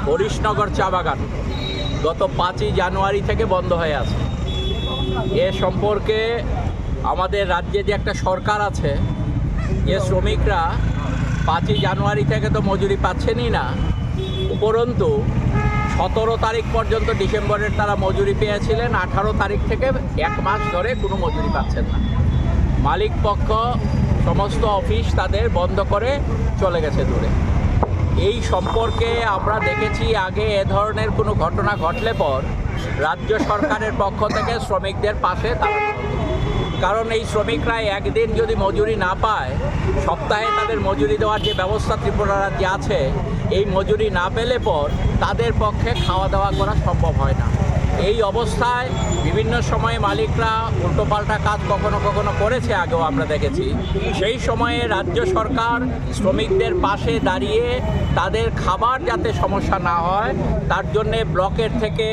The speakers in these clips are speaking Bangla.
হরিশনগর চা বাগান গত 5ই জানুয়ারি থেকে বন্ধ হয়ে আছে। এ সম্পর্কে আমাদের রাজ্যে যে একটা সরকার আছে, যে শ্রমিকরা 5ই জানুয়ারি থেকে তো মজুরি পাচ্ছেনই না, উপরন্তু 17 তারিখ পর্যন্ত ডিসেম্বরের তারা মজুরি পেয়েছিলেন, 18 তারিখ থেকে 1 মাস ধরে কোনো মজুরি পাচ্ছেন না। মালিক পক্ষ সমস্ত অফিস তাদের বন্ধ করে চলে গেছে দূরে। এই সম্পর্কে আমরা দেখেছি আগে এ ধরনের কোনো ঘটনা ঘটলে পর রাজ্য সরকারের পক্ষ থেকে শ্রমিকদের পাশে দাঁড়ানো হতো। কারণ এই শ্রমিকরা একদিন যদি মজুরি না পায়, সপ্তাহে তাদের মজুরি দেওয়ার যে ব্যবস্থা ত্রিপুরা রাজ্যে আছে, এই মজুরি না পেলে পর তাদের পক্ষে খাওয়া দাওয়া করা সম্ভব হয় না। এই অবস্থায় বিভিন্ন সময়ে মালিকরা উল্টোপাল্টা কাজ কখনো কখনো করেছে, আগেও আমরা দেখেছি। সেই সময়ে রাজ্য সরকার শ্রমিকদের পাশে দাঁড়িয়ে তাদের খাবার যাতে সমস্যা না হয় তার জন্যে ব্লকের থেকে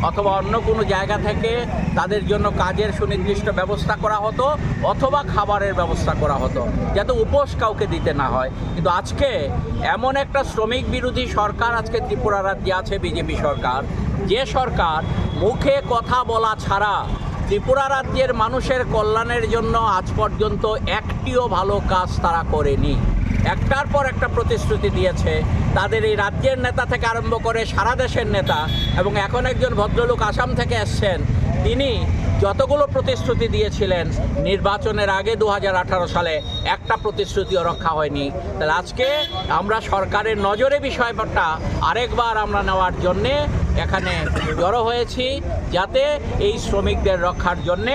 অথবা অন্য কোনো জায়গা থেকে তাদের জন্য কাজের সুনির্দিষ্ট ব্যবস্থা করা হতো, অথবা খাবারের ব্যবস্থা করা হতো, যাতে উপোস কাউকে দিতে না হয়। কিন্তু আজকে এমন একটা শ্রমিক বিরোধী সরকার আজকে ত্রিপুরা রাজ্যে আছে, বিজেপি সরকার, যে সরকার মুখে কথা বলা ছাড়া ত্রিপুরা রাজ্যের মানুষের কল্যাণের জন্য আজ পর্যন্ত একটিও ভালো কাজ তারা করেনি। একটার পর একটা প্রতিশ্রুতি দিয়েছে তাদের এই রাজ্যের নেতা থেকে আরম্ভ করে সারা দেশের নেতা, এবং এখন একজন ভদ্রলোক আসাম থেকে এসছেন, তিনি যতগুলো প্রতিশ্রুতি দিয়েছিলেন নির্বাচনের আগে 2018 সালে, একটা প্রতিশ্রুতিও রক্ষা হয়নি। তাহলে আজকে আমরা সরকারের নজরে বিষয়টা আরেকবার আমরা নেওয়ার জন্যে এখানে জড়ো হয়েছি, যাতে এই শ্রমিকদের রক্ষার জন্যে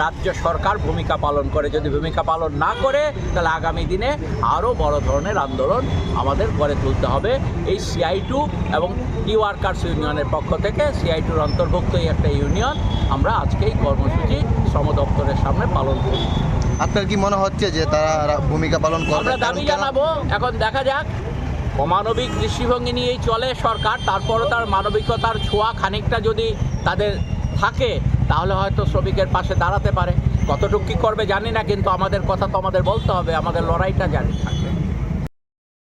রাজ্য সরকার ভূমিকা পালন করে। যদি ভূমিকা পালন না করে তাহলে আগামী দিনে আরও বড় ধরনের আন্দোলন আমাদের গড়ে তুলতে হবে। এই CI2 এবং টি ওয়ার্কার্স ইউনিয়নের পক্ষ থেকে, CI2-র অন্তর্ভুক্ত এই একটা ইউনিয়ন, আমরা আজকে এই কর্মসূচি শ্রম দপ্তরের সামনে পালন করি। আপনার কি মনে হচ্ছে যে তারা ভূমিকা পালন করবে? আমরা দাবি জানাবো, এখন দেখা যাক। অমানবিক দৃষ্টিভঙ্গি নিয়েই চলে সরকার, তারপরও তার মানবিকতার ছোঁয়া খানিকটা যদি তাদের থাকে তাহলে হয়তো শ্রমিকের পাশে দাঁড়াতে পারে। কতটুকু কী করবে জানি না, কিন্তু আমাদের কথা তো আমাদের বলতে হবে, আমাদের লড়াইটা জানি থাকে।